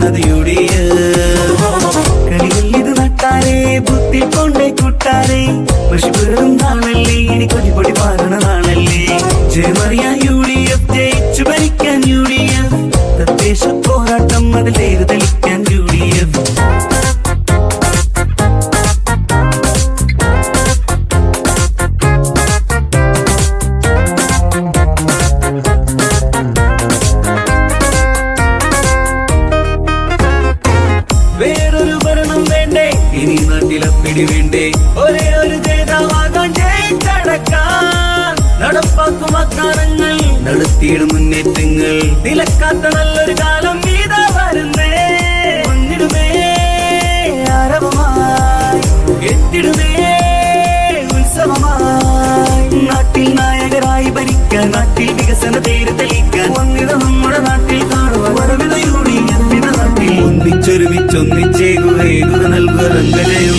അത് കളികൾ ഇത് നട്ടാരേ ബുദ്ധി കൊണ്ടേ കൂട്ടാരേ പക്ഷെ വെറും നാളല്ലേ ഇനി കൊടിപൊടി പാറണ നാളല്ലേ ജയമറിയാൻ UDF ജയിച്ചു ഭരിക്കാൻ UDF തദ്ദേശ പോരാട്ടം അതിലേത് തെളിക്കാൻ UDF വേറൊരു ഭരണം വേണ്ടേ ഇനി നാട്ടിലപ്പിടി വേണ്ടേ ഒരേ ഒരു ജേതാവാകാൻ ജയിച്ചടക്കാൻ നടപ്പാക്കും അക്കാരങ്ങൾ നടത്തിയിടും മുന്നേറ്റങ്ങൾ നിലക്കാത്ത നല്ലൊരു കാലം ഇതാ വരുന്നേ വന്നിടുമേ ആരവമായി എത്തിടുമേ ഉത്സവമായി നാട്ടിൽ നായകരായി ഭരിക്കാൻ നാട്ടിൽ വികസന തേര് തെളിക്കാൻ വന്നിട നമ്മുടെ നാട്ടിൽ കാണുവാൻ വരവിത UDF നാട്ടിൽ ഒന്നിച്ചൊരുമിച്ചൊന്നിച്ചേകുക നൽകുക രംഗജയം